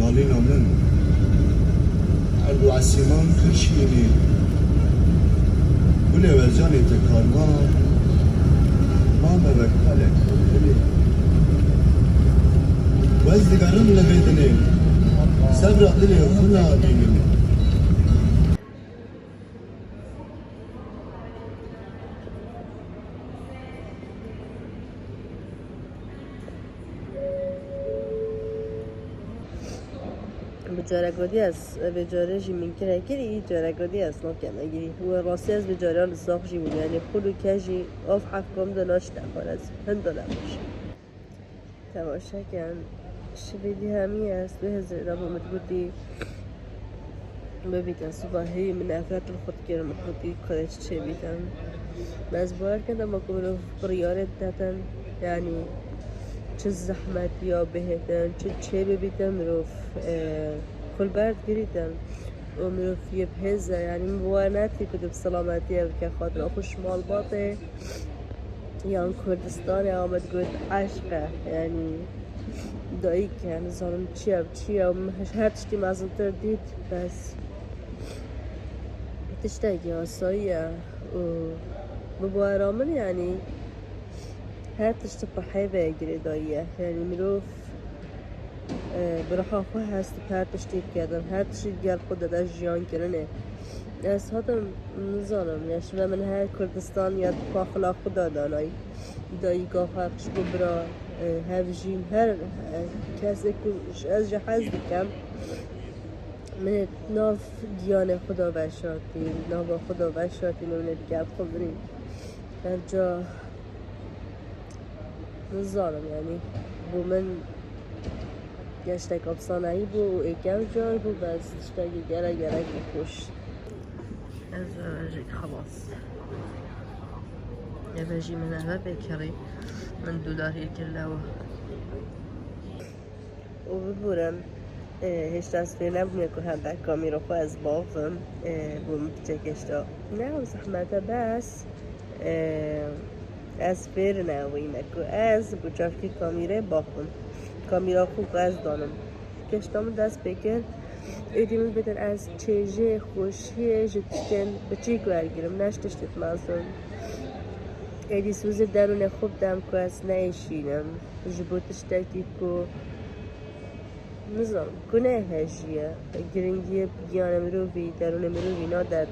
مالين من أردو عسيمان كرشيني كل وزاني تكارمان ما ببكالك هلي وزدقارن لبيتني سبرق دلي وخنا ديني بجارگودی است بجاره جی من کنه کری جارگودی است نکنه گیری و راستی از بجاران ساخت جی بود یعنی خودو کجی آف حکم دانش نخواد هند نباشه تماشا کن شبیدی همی است به هزار رابو متبودی ببیتن صبحی من افراد الخود کردم خودی کارش چه بیتن باز باور کردم با کمرو پریارت دادن یعنی چه زحمت یا بهتن چه ببیتن مروف کل برد گریتن و مروف یه بهزه یعنی مواناتی کدوم سلامتی که خاطر خوش مال باطه یان کردستان آمد گوید عشقه یعنی دایی که نظرم چیه و هر تشتی مازنتر دید بس تشتاقی آساییه و ببوارامن یعنی هر تشت بحی بگیری داییه یعنی مروف بروح خواه هست هر تشتی کردن هر تشتی دیگر خود داده جیان کرنه از هاتم نزانم یا شما من هر کردستان یا پاخلا خدا دانایی دایی گاه حقش ببرا هفجین هر کسی که از جهاز بکم من ناف دیانه خدا وشاتی ناف خدا وشاتی من دیگر خود بریم هر جا نزانم یعنی بو من گشتک افسانه‌ای بو اکم جای بو بس تشتاقی گره خوش از راجع خلاص يا باجي من هنا بكري من دولار يكلاوه وببورم هیچ تصویر نبوده که هم در کامیرا خو از بافم بوم بچکشتا نه زحمته بس از فیر نوینه که از بچافکی کامیره بافم کامیرا خو از دانم کشتام دست بکر ایدیم بدن از چیزی خوشیه جدیدن بچی گرگیرم نشتشت مازن ایدی سوز درون خوب دم که از نیشینم جبوتش تاکی که نظام کنه هجیه گرینگی بیان مروی درون مروی نادر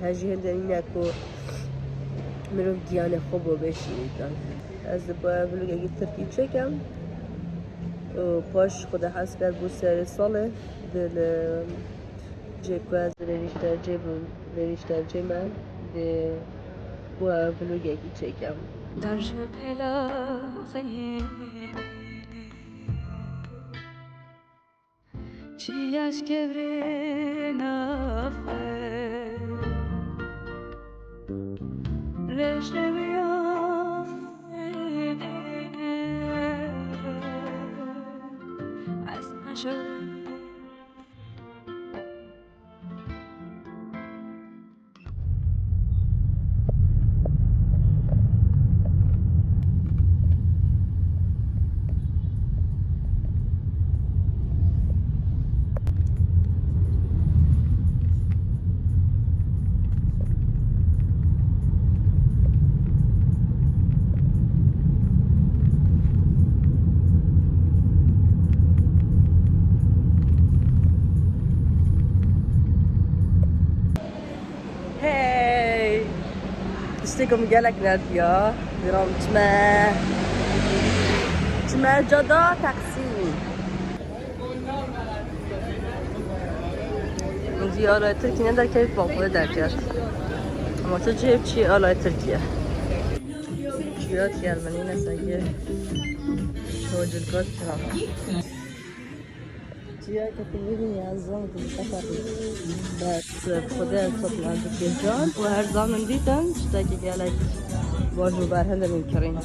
هجی هندنی نکو مروی بیان خوب و بشینیدن از با بلوگی ترکی چکم و پاش خدا حس کرد بو سر ساله دل جیکو از ریشتر جی من ده با بلوگی چکم در پلا چی از کبری نفه رشته بیان از نشد هی اشتكم قالك نادية درام تما جدا تقسيم زيارة تركيا ندر كيف باقوة درجة اما تجيب شي آلاء تركيا شيات يالمانية ساقية هو جلقات كرامة جیا که تبینی از زمان که سفری بس خدا صبح عند الجان وهر زمان دیدن شتاقی قالك واجو برهند من كرين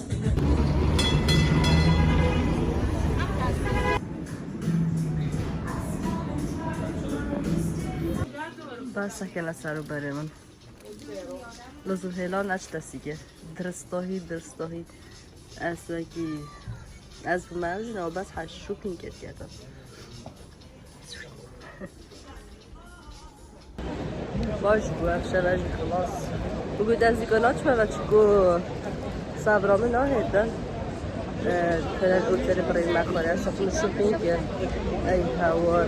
بس كلا سرو برمن لازم هلا نشتسیگه درستاهی اصلا کی از مرز نه بس هشت شوکین کردم باش بوخشه باش خلاص بگو دزدیگانات ما چگو صبرامه ناهیدن كان الأوتيل بري مخارج شغل شوبينج أي هوا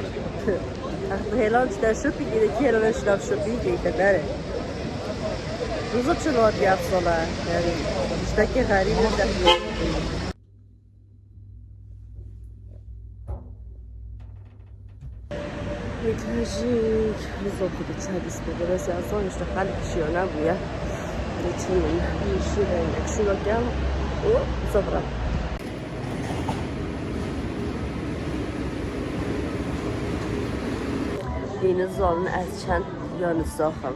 هيلان تدا شوبينج إذا كي هيلان شلاب شوبينج يتداري روزا شلوات يفصله يعني مشتكي غريب جدا متهجيك بالضبط كده تشهدس بده بس أصلا يشتغل بشيء نبويا روتين يشيل الأكسيو كام وصفرة این زالن از چند یان ساخم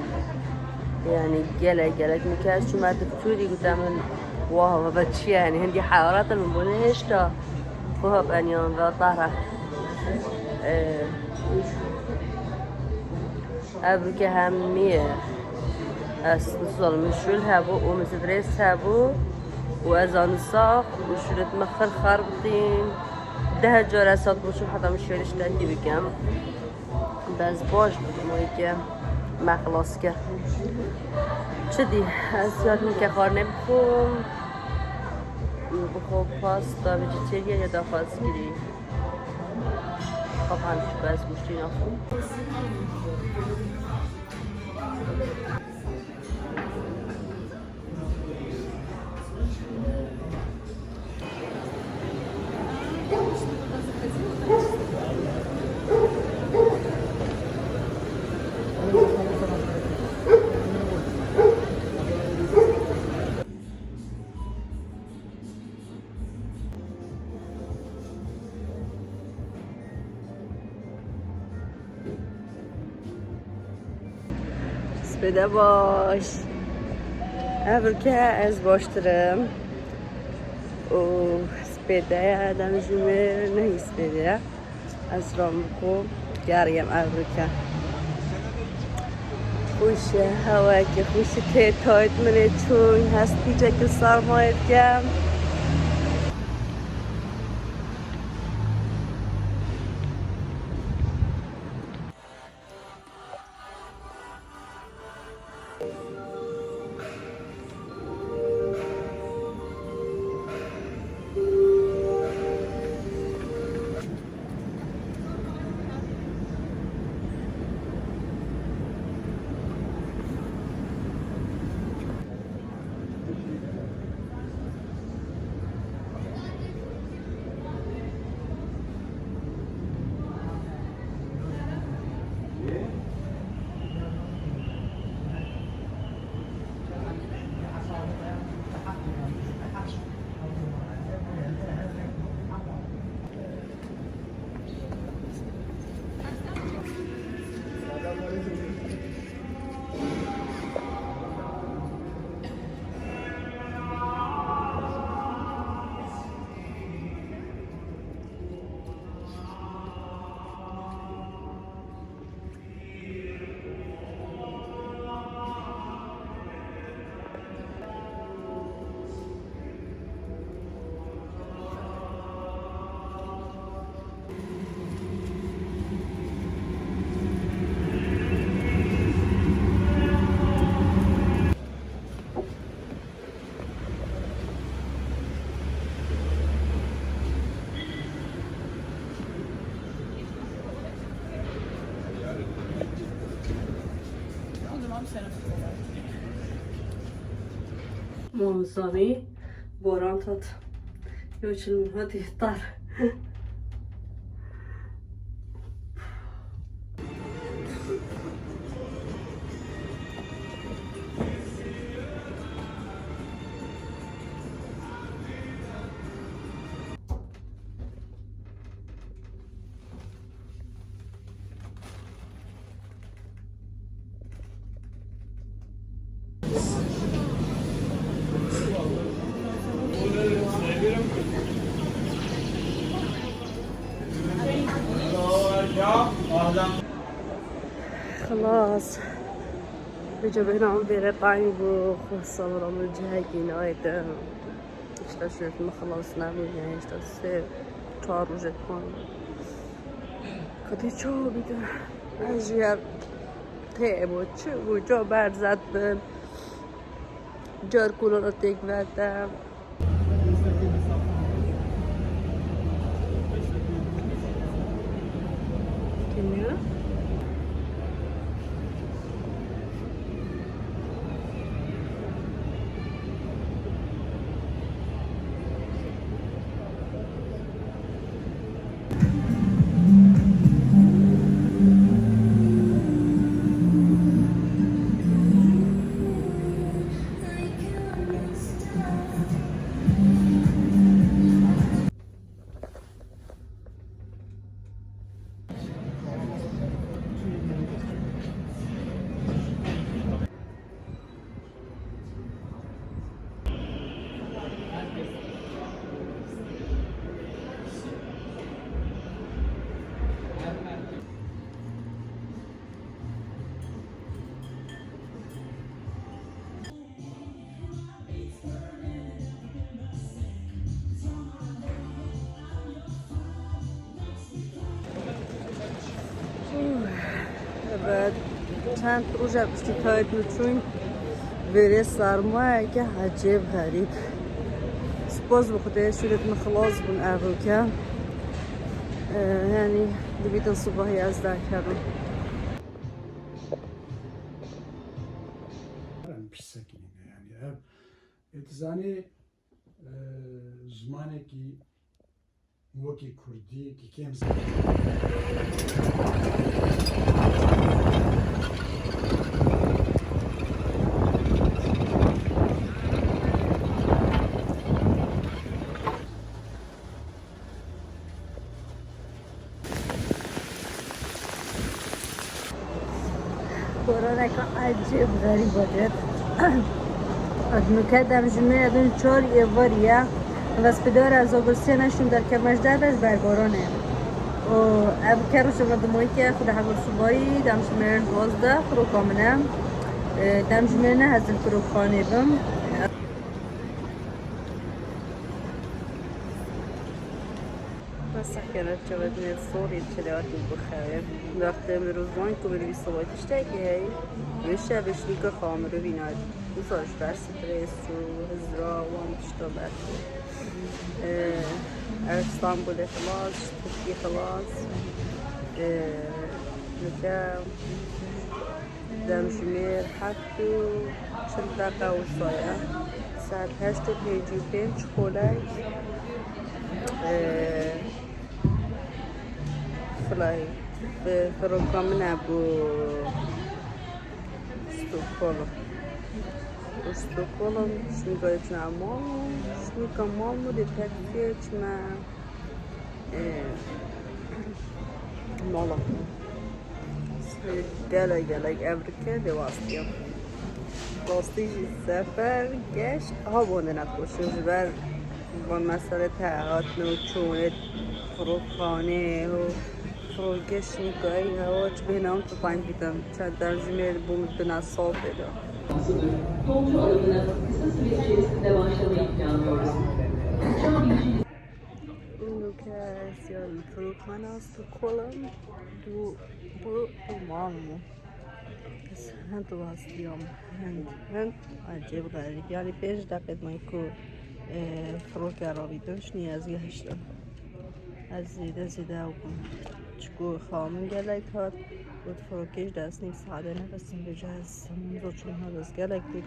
یعنی گلک میکرد چون مرد توری گفتم من واه و چی یعنی هندی حرارت من بونه هشتا فوها بنیان و طهره ابرو که همیه از زالن شول هبو و مزدرس هبو و از آن ساخ و شولت مخر خربتين ده جار اساد باشم حتی مشکلش دهی بگم باز باش بودم که مخلاص کرد چه دی از یادم که خار نمیخوام بخواب پاستا ویجیتریان یا دافاز گیری خب همچه باز گوشتی نخوام بده باش که از باشترم و سپیده آدم جمعه نه سپیده از رامکو گریم که خوشه هوا که خوشه تایت منه چون هست پیچه که سرمایت کم موزامی باران تاد یا چلمون ها دیفتر خلاص بجبهنا عم بيرقعني بخو الصبر من الجهة نايدة اشتا شوية ما خلصنا منها اشتا سير چار روزه کن کدی چو بیده اجیر ته بود چه بود جا برزد بن جار کلون رو تک وردم کنیا بعد چند روز پشتی تایید میتونیم بره سرمایه که عجیب غریب سپاس بخوده شدت مخلاص بون اروکه يعني دبيت الصباح أزداد كذا پیش سکنینه یعنی اتزانی زمانی که موکی کردی که کم کرونا که عجیب غریب بود مکدم جمعه دون چهار ایواریه و سپیدار از آگوستی نشون در که مجدد از برگارانه و اب که روش مردمایی که خود حقل صبایی دم جمعه 12 فرو کامنه دم جمعه نه هزل فرو خانه بم سكرت شبابنا الصوري الشلوات البخاري وقت روزان كبري بالصوت اشتاقي هاي ويشا بشريكة خامر وبيناد وصاش بس ستريس وهزرا وان تشتغل اسطنبول خلاص تركيا خلاص نكا دم شمير حتى شلدقة وصايا ساعت هشت بيجي بين شكولاي فلاي فرقمنا بو Stockholm śmigając na mamo, śmigam mamo, de takwieć ma mola. Gelek Afrika de Vastia. Vastia sefer geç havonda nakoşuş ver van مسئله تحقیقات نوچونه فروخانه و فروگش نگاهی هوا چه بینام تو پایین بیدم چند در زمین بومد به نصاب بده Yolcu alımına kısa süre içerisinde başlamayı planlıyoruz. اونو که سیال فروخانه است تو کلم تو مامو هن تو هستیم هن عجیب غریب یعنی 5 دقیقه من که فروک عربی داشت نیازی هشتم از زیده و چکو خامن گلک هات بود فروکش دست نیم ساعته نفسیم به جهاز همون دو چون ها دست گلک بود